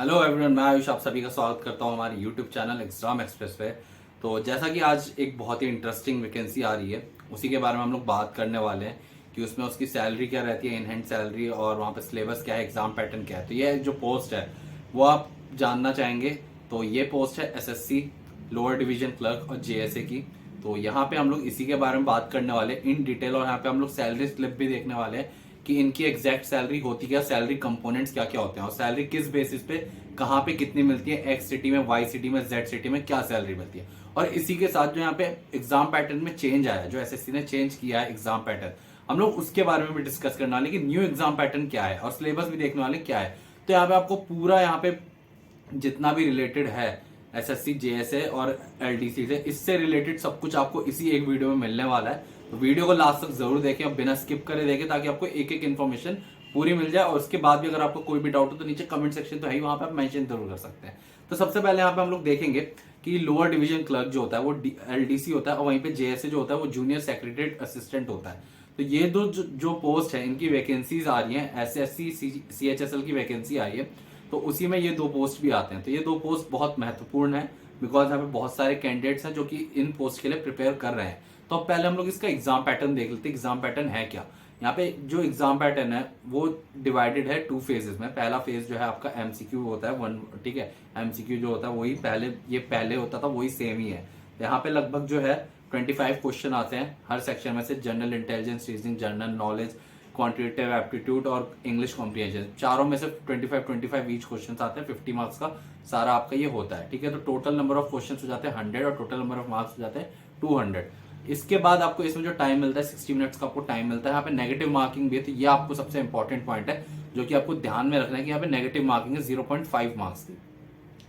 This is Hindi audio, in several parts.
हेलो एवरीवन, मैं आयुष आप सभी का स्वागत करता हूं हमारे यूट्यूब चैनल एग्जाम एक्सप्रेस पे। तो जैसा कि आज एक बहुत ही इंटरेस्टिंग वैकेंसी आ रही है, उसी के बारे में हम लोग बात करने वाले हैं कि उसमें उसकी सैलरी क्या रहती है, इन हैंड सैलरी, और वहाँ पे सिलेबस क्या है, एग्जाम पैटर्न क्या है। तो ये जो पोस्ट है वो आप जानना चाहेंगे। तो ये पोस्ट है एसएससी लोअर डिवीजन क्लर्क और जेएसए की। तो यहाँ पे हम लोग इसी के बारे में बात करने वाले हैं इन डिटेल, और यहाँ पे हम लोग सैलरी स्लिप भी देखने वाले हैं कि इनकी एग्जैक्ट सैलरी होती क्या, सैलरी कंपोनेंट्स क्या क्या होते हैं, और सैलरी किस बेसिस पे कहाँ पे कितनी मिलती है, एक्स सिटी में, वाई सिटी में, जेड सिटी में क्या सैलरी मिलती है। और इसी के साथ जो यहाँ पे एग्जाम पैटर्न में चेंज आया है, जो एसएससी ने चेंज किया है एग्जाम पैटर्न, हम लोग उसके बारे में भी डिस्कस करने वाले कि न्यू एग्जाम पैटर्न क्या है, और सिलेबस भी देखने वाले क्या है। तो यहाँ पे आपको पूरा यहाँ पे जितना भी रिलेटेड है एसएससी जेएसए और एलडीसी से, इससे रिलेटेड सब कुछ आपको इसी एक वीडियो में मिलने वाला है। तो वीडियो को लास्ट तक जरूर देखें और बिना स्किप करे देखें, ताकि आपको एक एक इन्फॉर्मेशन पूरी मिल जाए। और उसके बाद भी अगर आपको कोई भी डाउट हो तो नीचे कमेंट सेक्शन तो है ही, वहां पे आप मेंशन जरूर कर सकते हैं। तो सबसे पहले यहाँ पे हम लोग देखेंगे कि लोअर डिवीजन क्लर्क जो होता है वो एलडीसी होता है, और वहीं पे जेएसए जो होता है वो जूनियर सेक्रेटरीट असिस्टेंट होता है। तो ये दो जो पोस्ट है, इनकी वैकेंसीज आ रही है, एसएससी सीएचएसएल की वैकेंसी आई है, तो उसी में ये दो पोस्ट भी आते हैं। तो ये दो पोस्ट बहुत महत्वपूर्ण है, बिकॉज यहाँ पे बहुत सारे कैंडिडेट्स हैं जो कि इन पोस्ट के लिए प्रिपेयर कर रहे हैं। तो अब पहले हम लोग इसका एग्जाम पैटर्न देख लेते हैं, एग्जाम पैटर्न है क्या। यहाँ पे जो एग्जाम पैटर्न है वो डिवाइडेड है 2 फेजेस में। पहला फेज जो है आपका एमसीक्यू होता है 1, ठीक है। एमसीक्यू जो होता है वही पहले होता था, वही सेम ही है। तो यहाँ पे लगभग जो है 25 क्वेश्चन आते हैं हर सेक्शन में से, general intelligence, reasoning, general knowledge, quantitative aptitude और इंग्लिश कॉम्प्रिहेंशन। चारों में से 25 ईच क्वेश्चन आते हैं, 50 मार्क्स का सारा आपका ये होता है, ठीक है। तो टोटल नंबर ऑफ क्वेश्चन हो जाते हैं 100 और टोटल नंबर ऑफ मार्क्स हो जाते हैं 200। इसके बाद आपको इसमें जो टाइम मिलता है 60 मिनट्स का आपको टाइम मिलता है। यहाँ पे नेगेटिव मार्किंग भी है, तो ये आपको सबसे इंपॉर्टेंट पॉइंट है जो कि आपको ध्यान में रखना है कि यहाँ पे नेगेटिव मार्किंग है 0.5 मार्क्स की।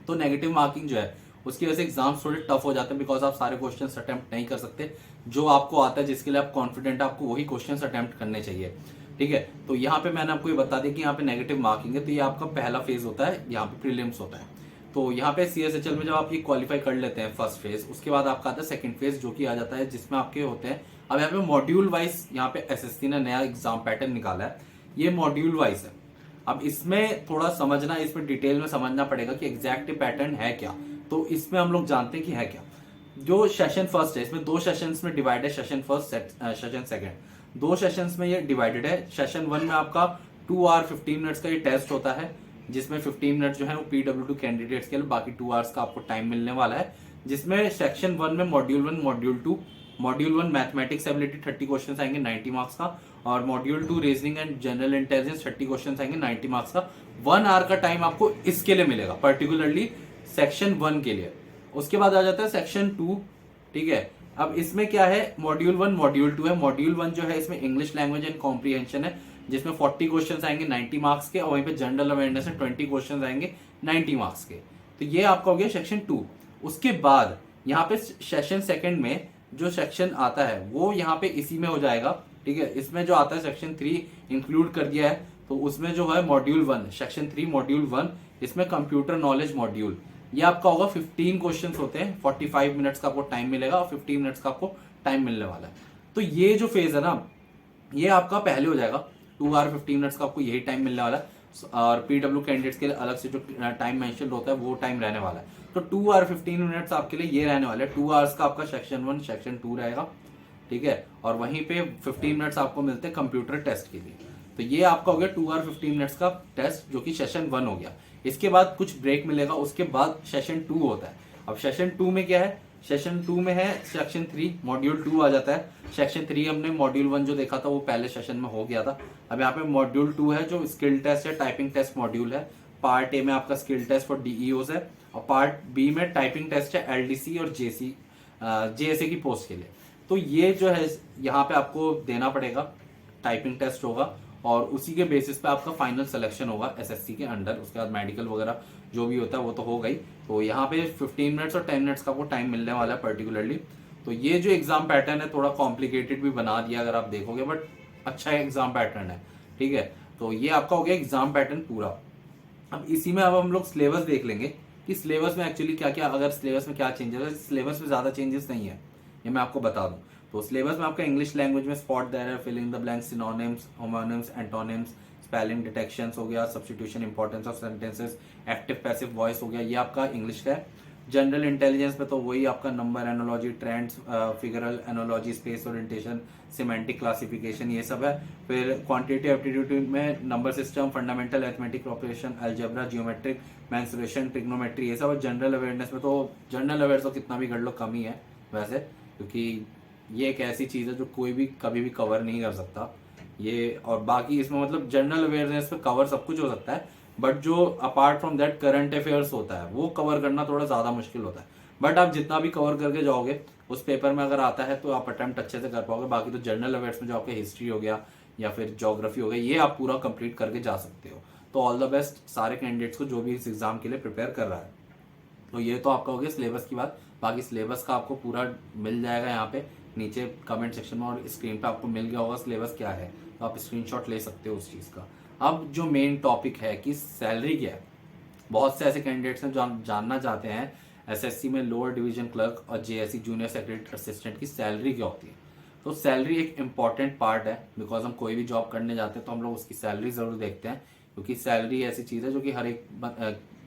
तो नेगेटिव मार्किंग जो है उसकी वजह से एग्जाम थोड़े टफ हो जाते हैं, बिकॉज आप सारे क्वेश्चन अटेम्प्ट नहीं कर सकते। जो आपको आता है, जिसके लिए आप कॉन्फिडेंट है, आपको वही क्वेश्चन अटेम्प्ट करने चाहिए, ठीक है। तो यहाँ पे मैंने आपको ये बता दिया कि यहाँ पे नेगेटिव मार्किंग है। तो ये आपका पहला फेज होता है, यहाँ पे प्रीलिम्स होता है। तो यहाँ पे सीएसएचएल में जब आप ये क्वालिफाई कर लेते हैं फर्स्ट फेज, उसके बाद आपका आता है सेकंड फेज, जो कि आ जाता है जिसमें आपके होते हैं, अब यहाँ पे मॉड्यूल वाइज यहाँ पे एसएससी ने नया एग्जाम पैटर्न निकाला है। ये मॉड्यूल वाइज है। अब इसमें थोड़ा समझना, इसमें डिटेल में समझना पड़ेगा कि एग्जैक्ट पैटर्न है क्या। तो इसमें हम लोग जानते हैं कि है क्या। जो सेशन फर्स्ट है, इसमें 2 सेशंस में डिवाइड है, session first, session second. 2 sessions में ये डिवाइडेड है। सेशन 1 में आपका 2 आवर 15 मिनट्स का ये टेस्ट होता है, जिसमें 15 मिनट जो है वो पीडब्ल्यूडी कैंडिडेट्स के लिए, बाकी 2 आवर्स का आपको टाइम मिलने वाला है। जिसमें सेक्शन 1 में module 1, module 1 mathematics ability 30 question आएंगे 90 मार्क्स का, और module 2 reasoning and general intelligence 30 question आएंगे 90 मार्क्स का। 1 आवर का टाइम आपको इसके लिए मिलेगा, पर्टिकुलरली सेक्शन 1 के लिए। उसके बाद आ जाता है सेक्शन 2, ठीक है। अब इसमें क्या है, मॉड्यूल 1 मॉड्यूल 2 है। मॉड्यूल 1 जो है इसमें इंग्लिश लैंग्वेज एंड कॉम्प्रिहेंशन है, जिसमें 40 क्वेश्चन आएंगे 90 मार्क्स के, और वहीं पे जनरल अवेयरनेस में 20 क्वेश्चन आएंगे 90 मार्क्स के। तो ये आपका हो गया सेक्शन 2। उसके बाद यहाँ पे सेशन सेकंड में जो सेक्शन आता है वो यहाँ पे इसी में हो जाएगा, ठीक है। इसमें जो आता है सेक्शन 3 इंक्लूड कर दिया है। तो उसमें जो है मॉड्यूल 1, सेक्शन 3 मॉड्यूल 1, इसमें कंप्यूटर नॉलेज मॉड्यूल, ये आपका होगा 15 क्वेश्चंस होते हैं, 45 मिनट्स का आपको टाइम मिलेगा, और 15 मिनट्स का आपको टाइम मिलने वाला है। तो ये जो फेज है ना, ये आपका पहले हो जाएगा, 2 आवर 15 मिनट्स का आपको यही टाइम मिलने वाला है। और पीडब्ल्यू कैंडिडेट्स के लिए अलग से जो टाइम मेंशन होता है वो टाइम रहने वाला है। तो 2 आवर 15 मिनट्स आपके लिए ये रहने वाले हैं। 2 आवर्स का आपका सेक्शन 1 सेक्शन 2 रहेगा, ठीक है। और वहीं पे 15 मिनट्स आपको मिलते हैं कंप्यूटर टेस्ट के लिए। तो ये आपका हो गया 2 आवर 15 मिनट्स का टेस्ट, जो कि सेशन 1 हो गया। इसके बाद कुछ ब्रेक मिलेगा, उसके बाद सेशन 2 होता है। अब सेशन 2 में क्या है, सेशन 2 में है सेक्शन 3 मॉड्यूल 2 आ जाता है। सेक्शन 3 हमने मॉड्यूल 1 जो देखा था वो पहले सेशन में हो गया था। अब यहाँ पे मॉड्यूल 2 है जो स्किल टेस्ट है, टाइपिंग टेस्ट मॉड्यूल है। पार्ट ए में आपका स्किल टेस्ट फॉर डीईओज है, और पार्ट बी में टाइपिंग टेस्ट है एलडीसी और जेएसए की पोस्ट के लिए। तो ये जो है यहाँ पे आपको देना पड़ेगा, टाइपिंग टेस्ट होगा, और उसी के बेसिस पे आपका फाइनल सिलेक्शन होगा एसएससी के अंडर। उसके बाद मेडिकल वगैरह जो भी होता है वो तो हो गई। तो यहाँ पे 15 मिनट्स और 10 मिनट्स का आपको टाइम मिलने वाला है पर्टिकुलरली। तो ये जो एग्जाम पैटर्न है थोड़ा कॉम्प्लिकेटेड भी बना दिया अगर आप देखोगे, बट अच्छा एग्जाम पैटर्न है, ठीक है। तो ये आपका हो गया एग्जाम पैटर्न पूरा। अब इसी में अब हम लोग सिलेबस देख लेंगे कि सिलेबस में एक्चुअली क्या क्या, अगर सिलेबस में क्या चेंजेस है। सिलेबस में ज्यादा चेंजेस नहीं है, ये मैं आपको बता दूं। तो सिलेबस में आपका इंग्लिश लैंग्वेज में spot there, filling the blanks, synonyms, homonyms, antonyms, spelling detection हो गया, substitution, importance of sentences, active passive voice हो गया, ये आपका इंग्लिश का है। जनरल इंटेलिजेंस में तो वही आपका number analogy, trends, figural analogy, space orientation, semantic classification, ये सब है। फिर क्वांटिटेटिव एप्टीट्यूड में number system, fundamental arithmetic operation, algebra, geometric, mensuration, trigonometry, ये सब है। जनरल अवेयरनेस में तो जनरल अवेयरनेस तो कितना भी कर लो कम ही है वैसे, क्योंकि ये एक ऐसी चीज़ है जो कोई भी कभी भी कवर नहीं कर सकता ये। और बाकी इसमें मतलब जनरल अवेयरनेस पे कवर सब कुछ हो सकता है, बट जो apart from that current affairs होता है वो कवर करना थोड़ा ज़्यादा मुश्किल होता है। बट आप जितना भी कवर करके जाओगे उस पेपर में अगर आता है तो आप अटेम्प्ट अच्छे से कर पाओगे। बाकी तो जनरल अवेयर्स में जो आपका हिस्ट्री हो गया या फिर ज्योग्राफी हो गया, ये आप पूरा कंप्लीट करके जा सकते हो। तो ऑल द बेस्ट सारे कैंडिडेट्स को जो भी इस एग्जाम के लिए प्रिपेयर कर रहा है। तो ये तो आपका हो गया सिलेबस की बात। बाकी सिलेबस का आपको पूरा मिल जाएगा यहाँ पे नीचे कमेंट सेक्शन में, और स्क्रीन पे आपको मिल गया होगा सिलेबस क्या है, तो आप स्क्रीनशॉट ले सकते हो उस चीज़ का। अब जो मेन टॉपिक है कि सैलरी क्या है, बहुत से ऐसे कैंडिडेट्स हैं जो जानना चाहते हैं एसएससी में लोअर डिवीजन क्लर्क और जेएससी जूनियर सेक्रेटरी असिस्टेंट की सैलरी क्या होती है। तो सैलरी एक इम्पॉर्टेंट पार्ट है, बिकॉज हम कोई भी जॉब करने जाते हैं तो हम लोग उसकी सैलरी ज़रूर देखते हैं, क्योंकि सैलरी ऐसी चीज़ है जो कि हर एक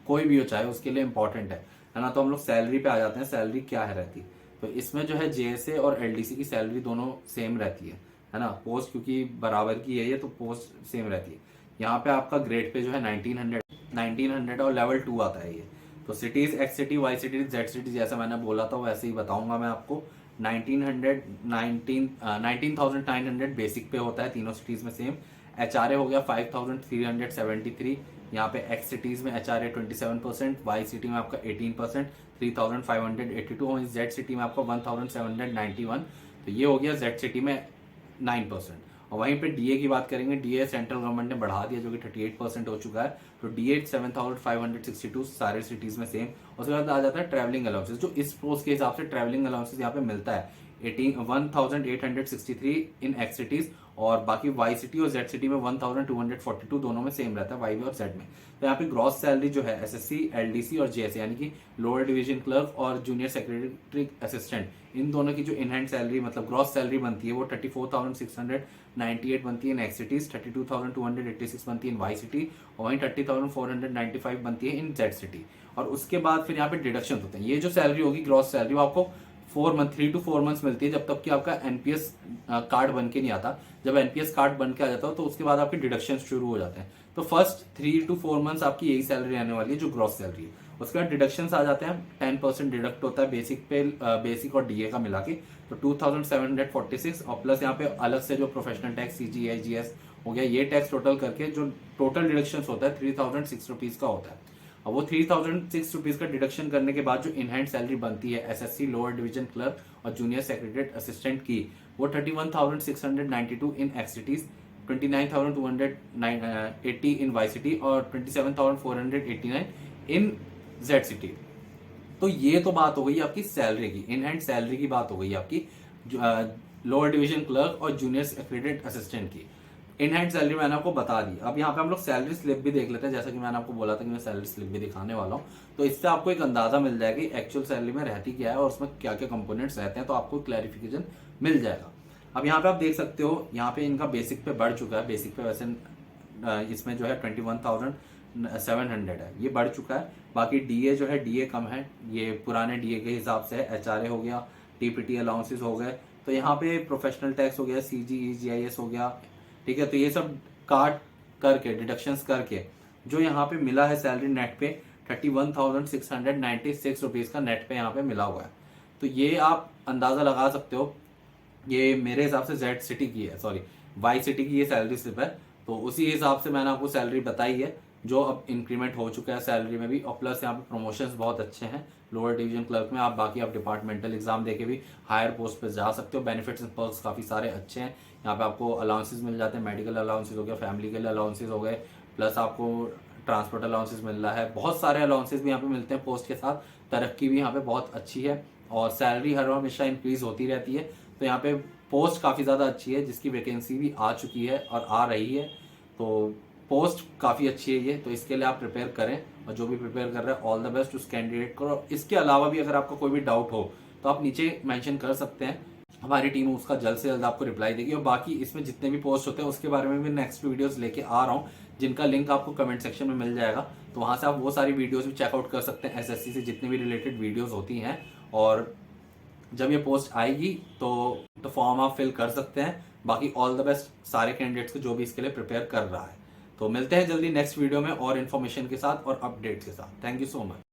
कोई भी हो चाहे उसके लिए इम्पॉर्टेंट है ना। तो हम लोग सैलरी पे आ जाते हैं, सैलरी क्या है रहती। तो इसमें जो है जेएसए और एलडीसी की सैलरी दोनों सेम रहती है ना। पोस्ट क्योंकि बराबर की है ये, तो पोस्ट सेम रहती है। यहाँ पे आपका ग्रेड पे जो है 1900 और लेवल 2 आता है ये। तो cities, X city, Y city, Z city, जैसा मैंने बोला था वैसे ही बताऊंगा मैं आपको। 19,900 बेसिक पे होता है तीनों सिटीज में सेम। एचआरए हो गया 5,373। यहाँ पे एक्स सिटीज में एचआरए 27%, वाई सिटी में आपका 18%, 3,582, और जेड सिटी में आपका 1,791। तो ये हो गया जेड सिटी में 9%। और वहीं पे डीए की बात करेंगे, डीए सेंट्रल गवर्नमेंट ने बढ़ा दिया जो कि 38% हो चुका है। तो डीए 7,562 सारे सिटीज में सेम। उसके बाद आ जाता है ट्रैवलिंग अलाउंसेस, जो इस पोस्ट के हिसाब से ट्रैवलिंग अलाउंसेस यहाँ पे मिलता है 1,863 इन एक्स सिटीज, और बाकी वाई सिटी और जेड सिटी में 1,242 दोनों में सेम रहता है, वाई और जेड में। तो यहाँ पे ग्रॉस सैलरी जो है एसएससी, एलडीसी और जेएससी यानी कि लोअर डिवीजन क्लर्क और जूनियर सेक्रेटरी असिस्टेंट, इन दोनों की जो इन हैंड सैलरी मतलब ग्रॉस सैलरी बनती है वो 34,698 बनती है इन एक्स सिटीज, 32,286 बनती है इन वाई सिटी, और वहीं 30,495 बनती है इन जेड सिटी। और उसके बाद फिर यहाँ पे डिडक्शन होते हैं। ये जो सैलरी होगी ग्रॉस सैलरी वो आपको 3 to 4 मंथ्स मिलती है, जब तक कि आपका एनपीएस कार्ड बन के नहीं आता। जब एनपीएस कार्ड बन के आ जाता है तो उसके बाद आपके डिडक्शन शुरू हो जाते हैं। तो फर्स्ट 3 to 4 मंथ्स आपकी यही सैलरी आने वाली है जो ग्रॉस सैलरी है। उसके बाद डिडक्शन आ जाते हैं, 10% डिडक्ट होता है बेसिक पे, बेसिक और डीए का मिला के, तो 2,746, और प्लस यहाँ पे अलग से जो प्रोफेशनल टैक्स सीजीआईजीएस हो गया, ये टैक्स टोटल करके जो टोटल डिडक्शन होता है 3,006 रुपीज का होता है। और वो 3,006 रुपीज का डिडक्शन करने के बाद जो इन हैंड सैलरी बनती है एसएससी, लोअर डिवीजन क्लर्क और जूनियर सेक्रेटरी असिस्टेंट की, वो 31,692 इन एक्स सिटीज, 29,280 इन वाई सिटी और 27,489 इन जेड सिटी। तो ये तो बात हो गई आपकी सैलरी की, इन हैंड सैलरी की बात हो गई आपकी लोअर डिवीजन क्लर्क और जूनियर सेक्रेटरी असिस्टेंट की। इन हैंड सैलरी मैंने आपको बता दी। अब यहाँ पे हम लोग सैलरी स्लिप भी देख लेते हैं, जैसा कि मैंने आपको बोला था कि मैं सैलरी स्लिप भी दिखाने वाला हूँ। तो इससे आपको एक अंदाजा मिल जाएगा कि एक्चुअल सैलरी में रहती क्या है और उसमें क्या क्या कंपोनेंट्स रहते हैं, तो आपको क्लैरिफिकेशन मिल जाएगा। अब यहाँ पे आप देख सकते हो, यहाँ पे इनका बेसिक पे बढ़ चुका है। बेसिक पे वैसे इसमें जो है 21,700 है, ये बढ़ चुका है। बाकी डीए जो है डीए कम है, ये पुराने डीए के हिसाब से है। एचआरए हो गया, टीपीटी अलाउंसेस हो गए, तो यहाँ पे प्रोफेशनल टैक्स हो गया, सीजीईजीआईएस हो गया, ठीक है। तो ये सब काट करके डिडक्शंस करके जो यहाँ पे मिला है सैलरी नेट पे 31,696 रुपीज का नेट पे यहाँ पे मिला हुआ है। तो ये आप अंदाजा लगा सकते हो, ये मेरे हिसाब से जेड सिटी की है, सॉरी वाई सिटी की ये सैलरी स्लिप है। तो उसी हिसाब से मैंने आपको सैलरी बताई है, जो अब इंक्रीमेंट हो चुका है सैलरी में भी। और प्लस यहाँ पे प्रमोशंस बहुत अच्छे हैं लोअर डिवीजन क्लर्क में। आप बाकी आप डिपार्टमेंटल एग्जाम देके भी हायर पोस्ट पे जा सकते हो। बेनिफिट्स एंड पर्क्स काफ़ी सारे अच्छे हैं। यहाँ पे आपको अलाउंसेस मिल जाते हैं, मेडिकल अलाउंसेस हो गया, फैमिली के लिए अलाउंसेस हो गए, प्लस आपको ट्रांसपोर्ट अलाउंसेस मिल रहा है। बहुत सारे अलाउंसेस भी यहाँ पे मिलते हैं पोस्ट के साथ। तरक्की भी यहाँ पे बहुत अच्छी है और सैलरी हर हमेशा इंक्रीज होती रहती है। तो यहाँ पे पोस्ट काफ़ी ज़्यादा अच्छी है, जिसकी वैकेंसी भी आ चुकी है और आ रही है। तो पोस्ट काफ़ी अच्छी है ये, तो इसके लिए आप प्रिपेयर करें। और जो भी प्रिपेयर कर रहे हैं ऑल द बेस्ट उस कैंडिडेट को। इसके अलावा भी अगर आपका कोई भी डाउट हो तो आप नीचे मेंशन कर सकते हैं। हमारी टीम उसका जल्द से जल्द आपको रिप्लाई देगी। और बाकी इसमें जितने भी पोस्ट होते हैं उसके बारे में भी नेक्स्ट वीडियोस लेके आ रहा हूँ, जिनका लिंक आपको कमेंट सेक्शन में मिल जाएगा। तो वहां से आप वो सारी वीडियोस भी चेकआउट कर सकते हैं, एसएससी से जितने भी रिलेटेड वीडियोस होती हैं। और जब ये पोस्ट आएगी तो फॉर्म आप फिल कर सकते हैं। बाकी ऑल द बेस्ट सारे कैंडिडेट्स को जो भी इसके लिए प्रिपेयर कर रहा है। तो मिलते हैं जल्दी नेक्स्ट वीडियो में और इन्फॉर्मेशन के साथ और अपडेट्स के साथ। Thank you so much.